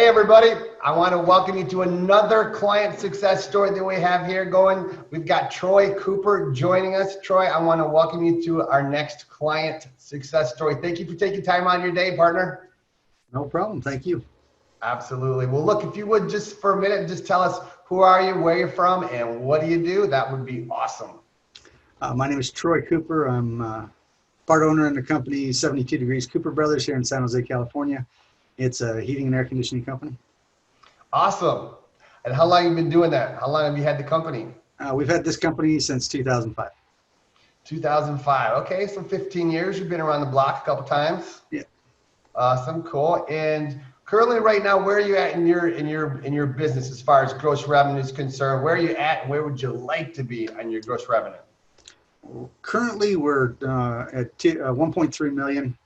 Hey everybody, I want to welcome you to another client success story that we have here going. We've got Troy Cooper joining us. Troy, I want to welcome you to our next client success story. Thank you for taking time on your day, partner. No problem, thank you. Absolutely. Well, look, if you would just for a minute, just tell us who are you, where you're from, and what do you do? That would be awesome. My name is Troy Cooper. I'm part owner in the company 72 Degrees Cooper Brothers here in San Jose, California. It's a heating and air conditioning company. Awesome. And how long have you been doing that? How long have you had the company? We've had this company since 2005. 2005. Okay, so 15 years. You've been around the block a couple times. Yeah. Awesome, cool. And currently, right now, where are you at in your business as far as gross revenue is concerned? Where are you at, and where would you like to be on your gross revenue? Currently, we're at 1.3 million.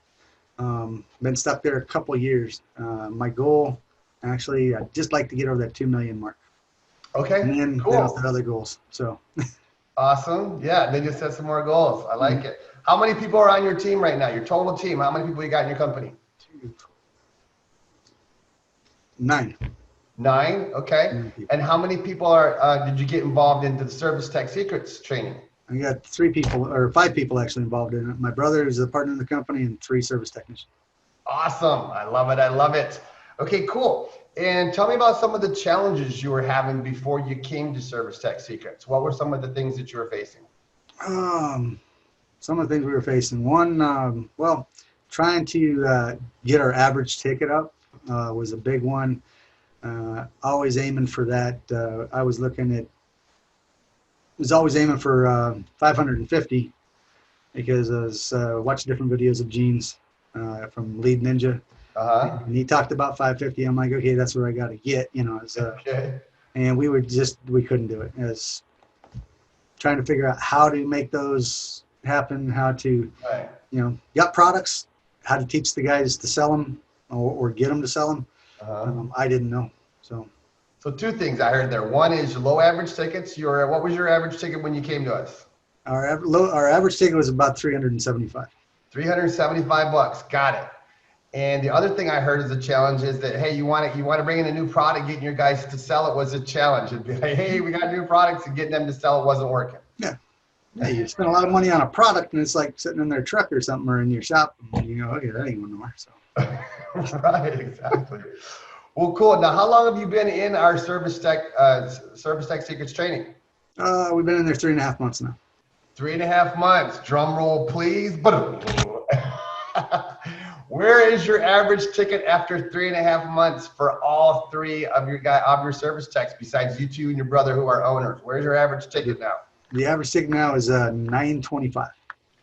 Been stuck there a couple of years. My goal, actually, I'd just like to get over that 2 million mark. Okay, and then cool. Then other goals. So. Awesome. Yeah, they just set some more goals. I like it. How many people are on your team right now? Your total team? How many people you got in your company? 9. 9. Okay. And how many people are? Did you get involved into the Service Tech Secrets training? I got 3 people, or 5 people actually involved in it. My brother is a partner in the company and 3 service technicians. Awesome. I love it. I love it. Okay, cool. And tell me about some of the challenges you were having before you came to Service Tech Secrets. What were some of the things that you were facing? Some of the things we were facing. One, well, trying to get our average ticket up was a big one. Always aiming for that. I was always aiming for 550 because I was watching different videos of Gene's from Lead Ninja. And he talked about 550. I'm like, okay, that's where I got to get, you know. Okay. And we couldn't do it. It was trying to figure out how to make those happen, how to, you know, got products, how to teach the guys to sell them or get them to sell them. I didn't know. So 2 things I heard there. One is your low average tickets. What was your average ticket when you came to us? Our average ticket was about 375. 375 bucks. Got it. And the other thing I heard is the challenge is that, hey, you want to bring in a new product, getting your guys to sell it was a challenge. It'd be like, hey, we got new products, and getting them to sell it wasn't working. Yeah. Hey, you spend a lot of money on a product, and it's like sitting in their truck or something, or in your shop, and you go, okay, that ain't going nowhere. So. Right, exactly. Well, cool. Now, how long have you been in our Service Tech Secrets training? We've been in there 3.5 months now. 3.5 months. Drum roll, please. Where is your average ticket after 3.5 months for all 3 of your service techs besides you 2 and your brother who are owners? Where's your average ticket now? The average ticket now is 925.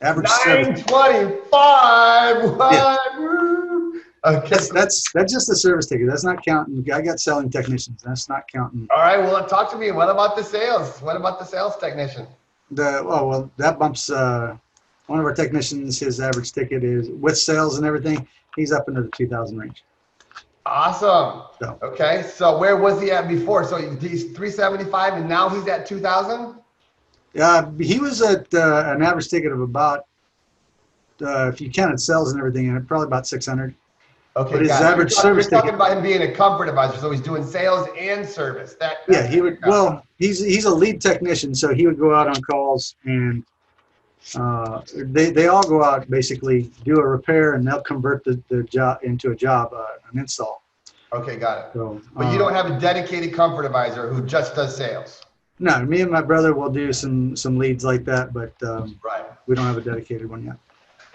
Average 925. What? Yeah. Okay. That's just the service ticket. That's not counting. I got selling technicians. That's not counting. All right. Well, talk to me. What about the sales? What about the sales technician? Well, that bumps. One of our technicians, his average ticket is with sales and everything. He's up into the 2,000 range. Awesome. So. Okay. So where was he at before? So he's 375, and now he's at 2,000. He was at an average ticket of about, if you counted sales and everything, probably about 600. Okay, but his average service you're talking about him being a comfort advisor, so he's doing sales and service. Yeah, he would. Well, he's a lead technician, so he would go out on calls, and they all go out basically do a repair, and they'll convert the job into a job, an install. Okay, got it. So, but you don't have a dedicated comfort advisor who just does sales. No, me and my brother will do some leads like that, but right. We don't have a dedicated one yet.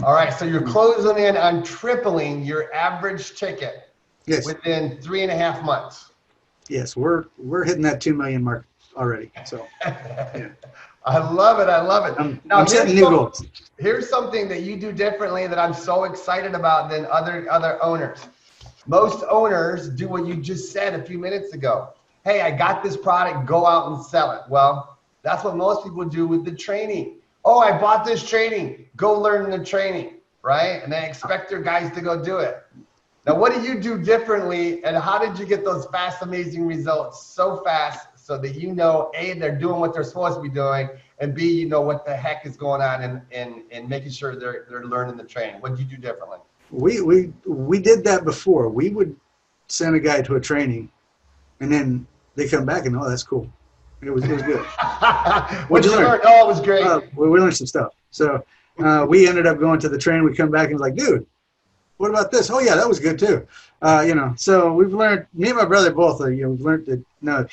All right, so you're closing in on tripling your average ticket within 3.5 months. Yes, we're hitting that 2 million mark already. So, yeah. I love it. I love it. I'm setting new goals. Here's something that you do differently that I'm so excited about than other owners. Most owners do what you just said a few minutes ago. Hey, I got this product, go out and sell it. Well, that's what most people do with the training. Oh, I bought this training, go learn the training, right? And they expect their guys to go do it. Now, what do you do differently, and how did you get those fast, amazing results so fast so that you know, A, they're doing what they're supposed to be doing, and B, you know what the heck is going on and making sure they're learning the training? What did you do differently? We did that before. We would send a guy to a training, and then they come back and, oh, that's cool. It was good. What'd you learn? Oh, it was great. We learned some stuff. So we ended up going to the training. We come back and it's like, dude, what about this? Oh yeah, that was good too. So we've learned, me and my brother both, we've learned that, no,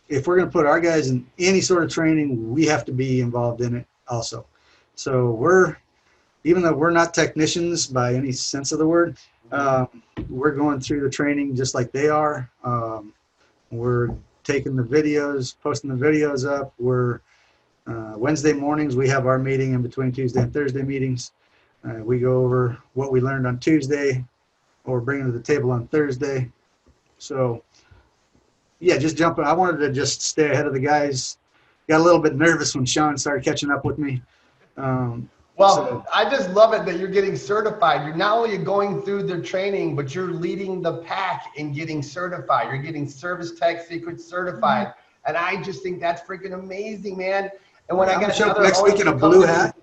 if we're going to put our guys in any sort of training, we have to be involved in it also. So even though we're not technicians by any sense of the word, we're going through the training just like they are. We're taking the videos, posting the videos up. We're Wednesday mornings, we have our meeting in between Tuesday and Thursday meetings. We go over what we learned on Tuesday or bring it to the table on Thursday. So yeah, just jumping. I wanted to just stay ahead of the guys. Got a little bit nervous when Sean started catching up with me. I just love it that you're getting certified. You're not only going through the training, but you're leading the pack in getting certified. You're getting Service Tech Secret certified. And I just think that's freaking amazing, man. And when I got show up next week in a blue hat.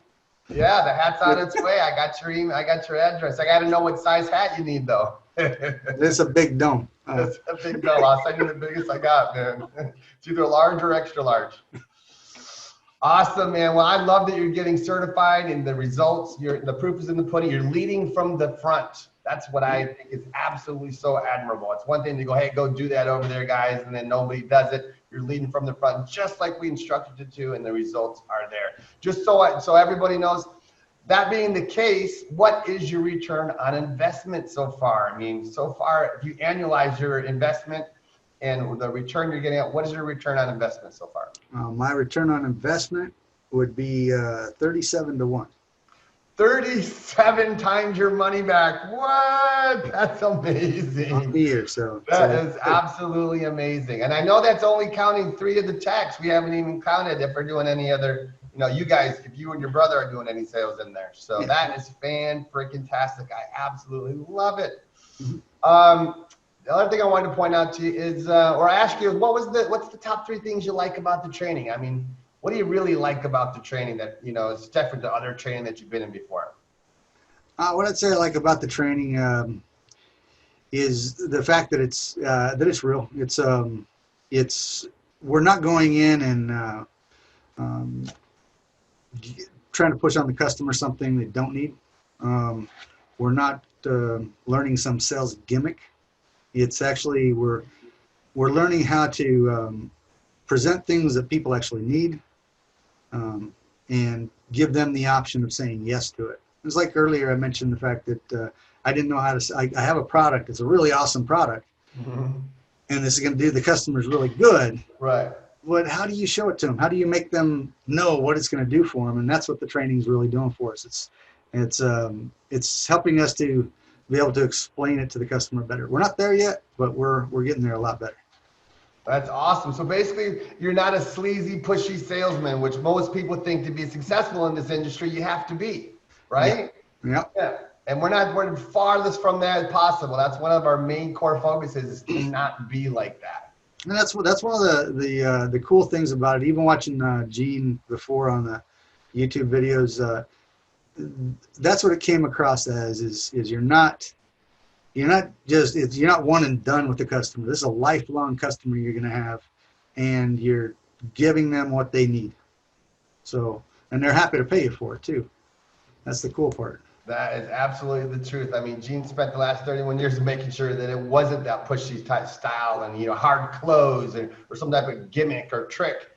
Yeah, the hat's on its way. I got your email. I got your address. I got to know what size hat you need, though. It's a big dome. It's a big dome. I'll send you the biggest I got, man. It's either large or extra large. Awesome, man. Well, I love that you're getting certified and the results, the proof is in the pudding. You're leading from the front. That's what I think is absolutely so admirable. It's one thing to go, hey, go do that over there, guys, and then nobody does it. You're leading from the front, just like we instructed you to, and the results are there. Just so everybody knows, that being the case, what is your return on investment so far? I mean, so far, if you annualize your investment and the return you're getting out, what is your return on investment so far? My return on investment would be 37 to 1. 37 times your money back. What? That's amazing. On the year, so that is absolutely amazing. And I know that's only counting 3 of the techs. We haven't even counted if we're doing any other, you guys, if you and your brother are doing any sales in there. So yeah. That is fan-freaking-tastic. I absolutely love it. The other thing I wanted to point out to you is, or ask you, what's the top 3 things you like about the training? I mean, what do you really like about the training that, is different to other training that you've been in before? What I'd say I like about the training is the fact that it's real. It's we're not going in and trying to push on the customer something they don't need. We're not learning some sales gimmick. It's actually we're learning how to present things that people actually need, and give them the option of saying yes to it. It was like earlier I mentioned the fact that I didn't know how to. I have a product. It's a really awesome product, and this is going to do the customers really good. Right. But how do you show it to them? How do you make them know what it's going to do for them? And that's what the training is really doing for us. It's helping us to be able to explain it to the customer better. We're not there yet, but we're getting there a lot better. That's awesome. So basically, you're not a sleazy, pushy salesman, which most people think to be successful in this industry, you have to be, right? Yeah. Yeah. And we're farthest from that as possible. That's one of our main core focuses, is to not be like that. And that's one of the cool things about it. Even watching Gene before on the YouTube videos, that's what it came across as. Is you're not one and done with the customer. This is a lifelong customer you're going to have, and you're giving them what they need. So, and they're happy to pay you for it too. That's the cool part. That is absolutely the truth. I mean, Gene spent the last 31 years making sure that it wasn't that pushy type style and, hard close or some type of gimmick or trick.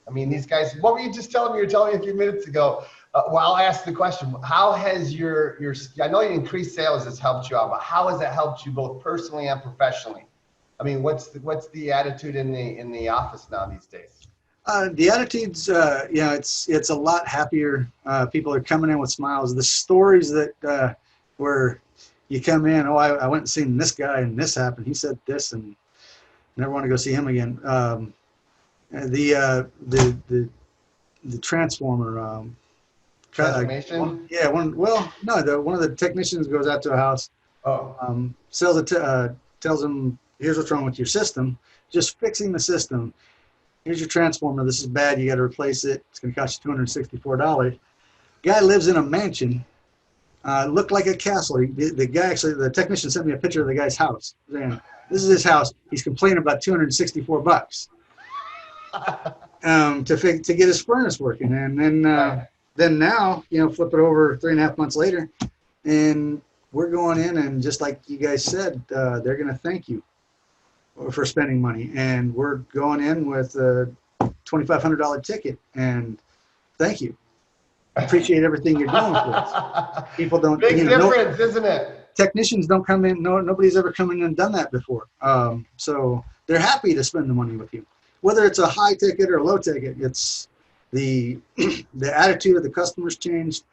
I mean, these guys, what were you just telling me? You were telling me a few minutes ago. Well, I'll ask the question. How has your I know your increased sales has helped you out, but how has that helped you both personally and professionally? I mean, what's the attitude in the office now these days? The attitudes, it's a lot happier. People are coming in with smiles. The stories that where you come in, I went and seen this guy and this happened. He said this, and never want to go see him again. The transformer. Transformation? One of the technicians goes out to a house. Tells them, here's what's wrong with your system. Just fixing the system. Here's your transformer. This is bad. You got to replace it. It's going to cost you $264. Guy lives in a mansion. Looked like a castle. The technician sent me a picture of the guy's house. And This is his house. He's complaining about $264 to get his furnace working. And then now, flip it over 3.5 months later, and we're going in, and just like you guys said, they're going to thank you for spending money. And we're going in with a $2,500 ticket, and thank you. I appreciate everything you're doing for us. People don't. Big difference, isn't it? Technicians don't come in. Nobody's ever come in and done that before. So they're happy to spend the money with you, whether it's a high ticket or a low ticket. It's the attitude of the customers changed,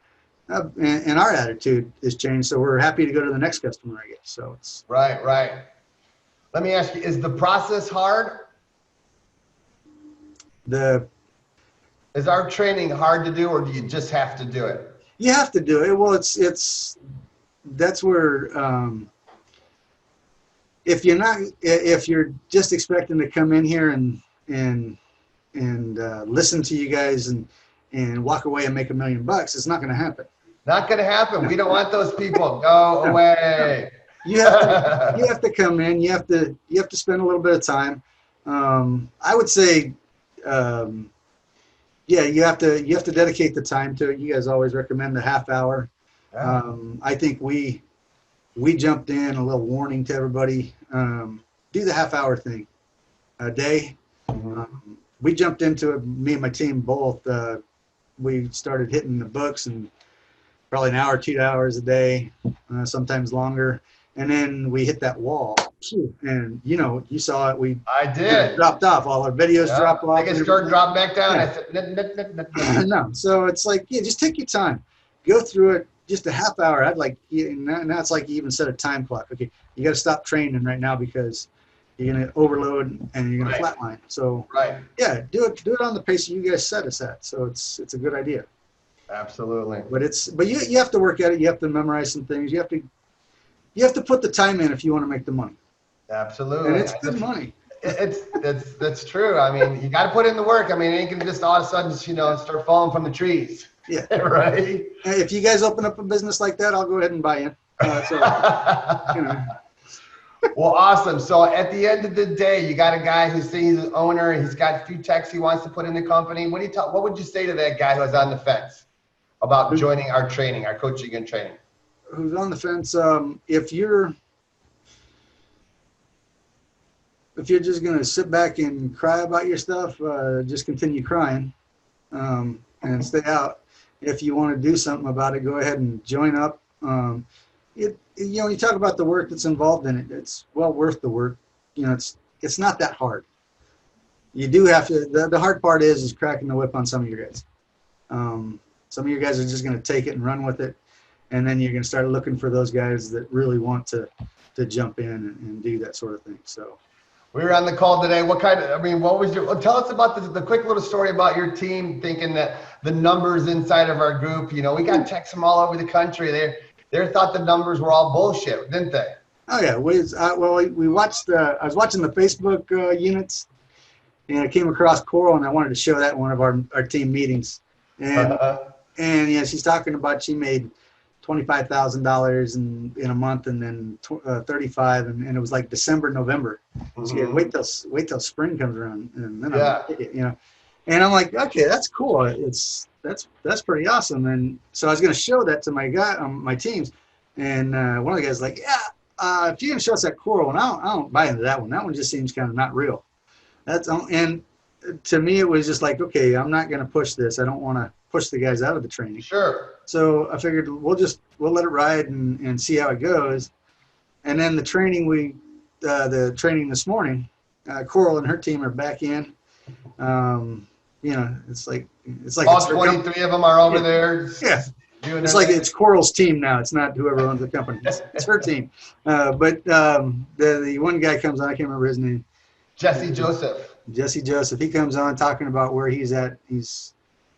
and our attitude is changed. So we're happy to go to the next customer, I guess. So it's right. Let me ask you: is the process hard? Is our training hard to do, or do you just have to do it? You have to do it. Well, that's where if you're just expecting to come in here and listen to you guys and walk away and make $1 million, it's not going to happen. Not going to happen. We don't want those people. Go away. You have to come in. You have to spend a little bit of time. I would say. You have to dedicate the time to it. You guys always recommend the half hour. Yeah. I think we jumped in, a little warning to everybody. Do the half hour thing a day. Mm-hmm. We jumped into it, me and my team both. We started hitting the books, and probably an hour, 2 hours a day, sometimes longer. And then we hit that wall, and you saw it. I did. Dropped off. All our videos dropped off. I guess Jordan dropped back down. Yeah. I said, no. So it's like, just take your time, go through it. Just a half hour. I'd like, now it's like you even set a time clock. Okay, you got to stop training right now because you're going to overload and you're going to flatline. So do it on the pace you guys set us at. So it's a good idea. Absolutely. But you have to work at it. You have to memorize some things. You have to put the time in if you want to make the money. Absolutely. And it's good money. That's true. I mean, you got to put in the work. I mean, it ain't gonna just all of a sudden start falling from the trees. Yeah. Right. If you guys open up a business like that, I'll go ahead and buy in. Well, awesome. So at the end of the day, you got a guy who's saying he's an owner. He's got a few techs he wants to put in the company. What would you say to that guy who's on the fence about joining our training, our coaching and training? Who's on the fence? If you're just going to sit back and cry about your stuff, just continue crying and stay out. If you want to do something about it, go ahead and join up. You talk about the work that's involved in it. It's well worth the work. It's not that hard. You do have to. The hard part is cracking the whip on some of your guys. Some of your guys are just going to take it and run with it. And then you're going to start looking for those guys that really want to jump in and do that sort of thing. So we were on the call today. What was tell us about the quick little story about your team thinking that the numbers inside of our group, we got techs from all over the country. They thought the numbers were all bullshit, didn't they? Oh yeah. We watched, I was watching the Facebook units, and I came across Coral, and I wanted to show that in one of our team meetings. And she's talking about she made $25,000 in a month, and then 35, and it was like December, November. Mm-hmm. So wait till spring comes around, and then and I'm like, okay, that's cool. That's pretty awesome. And so I was going to show that to my my teams, and one of the guys was like, if you're going to show us that Coral, and I don't buy into that one. That one just seems kind of not real. And to me, it was just like, okay, I'm not going to push this. I don't want to push the guys out of the training. Sure. So I figured we'll let it ride and see how it goes. And then the training this morning, Coral and her team are back in. It's like all 23 of them are over there. Yeah. It's like it's Coral's team now. It's not whoever owns the company. It's her team. But the one guy comes on, I can't remember his name. Jesse Joseph. He comes on talking about where he's at. He's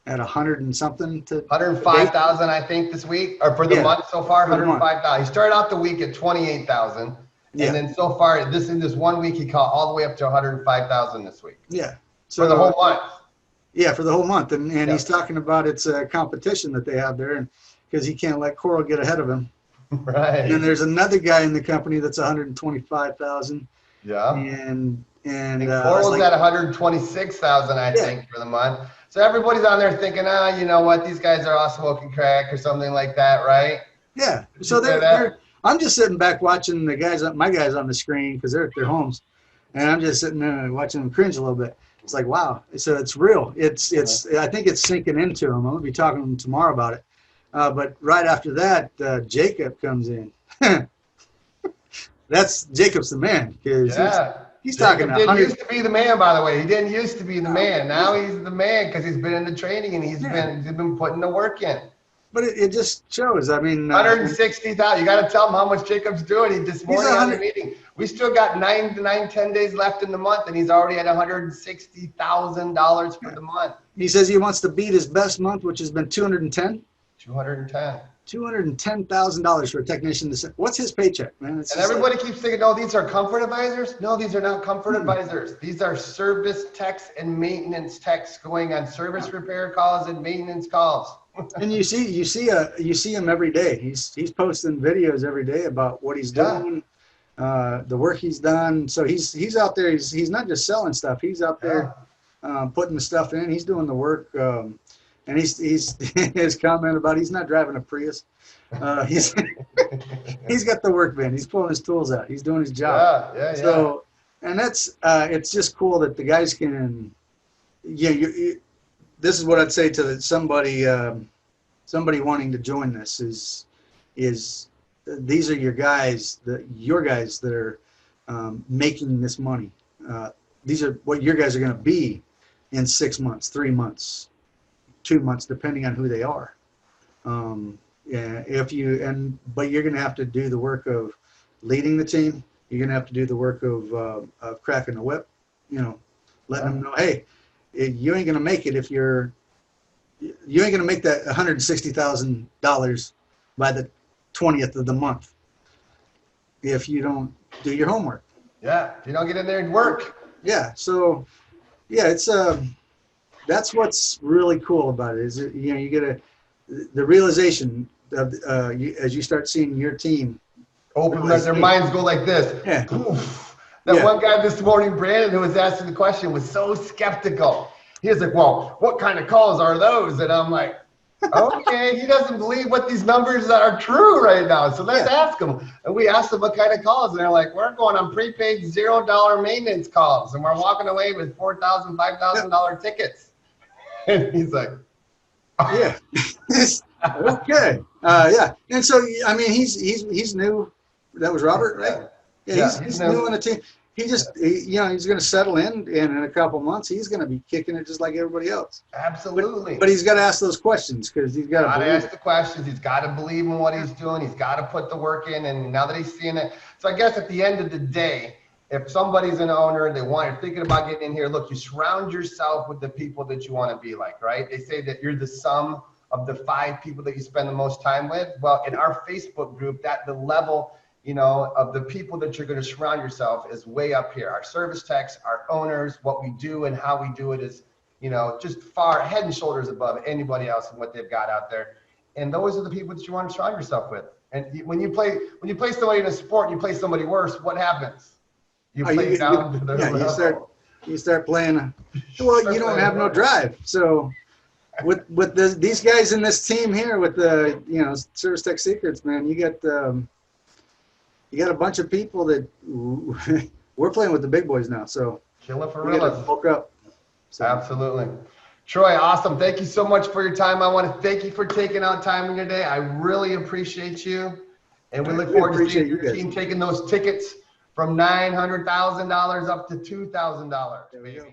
at 100 and something to 105,000, I think, this week, or for the month so far. 105,000. He started out the week at 28,000, and then so far in this 1 week he caught all the way up to 105,000 this week. Yeah. So for the whole month. Yeah, for the whole month, and he's talking about it's a competition that they have there, and because he can't let Coral get ahead of him. Right. And then there's another guy in the company that's 125,000, Yeah. And Core was at 126,000, I think, for the month. So everybody's on there thinking, you know what, these guys are all smoking crack or something like that, right? Yeah. So I'm just sitting back watching my guys on the screen because they're at their homes, and I'm just sitting there watching them cringe a little bit. It's like, wow. So it's real. I think it's sinking into them. I'm gonna be talking to them tomorrow about it. But right after that, Jacob comes in. Jacob's the man because he's talking. Jacob didn't used to be the man, by the way. He didn't used to be the man. Now he's the man because he's been in the training and he's been putting the work in. But it just shows. I mean, 160,000. You got to tell him how much Jacob's doing. This morning on the meeting, we still got 10 days left in the month, and he's already at $160,000 for the month. He says he wants to beat his best month, which has been 210. $210,000 for a technician. What's his paycheck, man? And everybody keeps thinking, oh, these are comfort advisors. No, these are not comfort advisors. These are service techs and maintenance techs going on service repair calls and maintenance calls. And you see him every day. He's posting videos every day about what he's doing, the work he's done. So he's out there. He's not just selling stuff. He's out there putting the stuff in. He's doing the work. And he's his comment about he's not driving a Prius. He's got the work van. He's pulling his tools out. He's doing his job. So and that's it's just cool that the guys can. This is what I'd say to somebody wanting to join this is these are your guys that are making this money. These are what your guys are going to be in 6 months, 3 months, 2 months, depending on who they are. But you're going to have to do the work of leading the team. You're going to have to do the work of cracking the whip, letting them know, hey, you ain't going to make it if you ain't going to make that $160,000 by the 20th of the month if you don't do your homework. Yeah, if you don't get in there and work. Yeah, so it's that's what's really cool about it is you get the realization of as you start seeing your team open, their minds go like this. Yeah. Poof. That one guy this morning, Brandon, who was asking the question, was so skeptical. He was like, well, what kind of calls are those? And I'm like, okay, he doesn't believe what these numbers are true right now. So let's ask him. And we asked him what kind of calls. And they're like, we're going on prepaid $0 maintenance calls. And we're walking away with $4,000, $5,000 tickets. And he's like, yeah. Okay. And so, I mean, he's new. That was Robert, right? Yeah, he's new on the team. He's going to settle in, and in a couple months, he's going to be kicking it just like everybody else. Absolutely. But he's got to ask those questions because he's got to ask the questions. He's got to believe in what he's doing. He's got to put the work in, and now that he's seeing it. So I guess at the end of the day, if somebody's an owner and they're thinking about getting in here, look, you surround yourself with the people that you want to be like, right? They say that you're the sum of the 5 people that you spend the most time with. Well, in our Facebook group, the level of the people that you're going to surround yourself is way up here. Our service techs, our owners, what we do and how we do it is, just far head and shoulders above anybody else and what they've got out there. And those are the people that you want to surround yourself with. And when you play somebody in a sport, you play somebody worse, what happens? You play down to their level. You start playing. Well, you don't have no drive. So with these guys in this team here with the Service Tech Secrets, man, you got a bunch of people that we're playing with the big boys now. So killing for real. Bulk up. So. Absolutely. Troy, awesome. Thank you so much for your time. I want to thank you for taking out time in your day. I really appreciate you. And we look forward to seeing your team taking those tickets from $900,000 up to $2,000. There we go.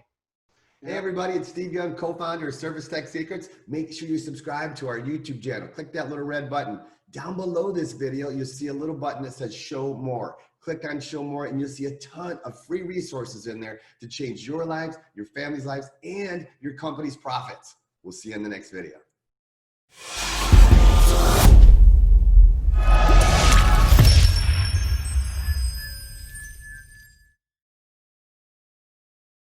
Hey everybody, it's Steve Young, co-founder of Service Tech Secrets. Make sure you subscribe to our YouTube channel. Click that little red button. Down below this video, you'll see a little button that says show more. Click on show more and you'll see a ton of free resources in there to change your lives, your family's lives, and your company's profits. We'll see you in the next video.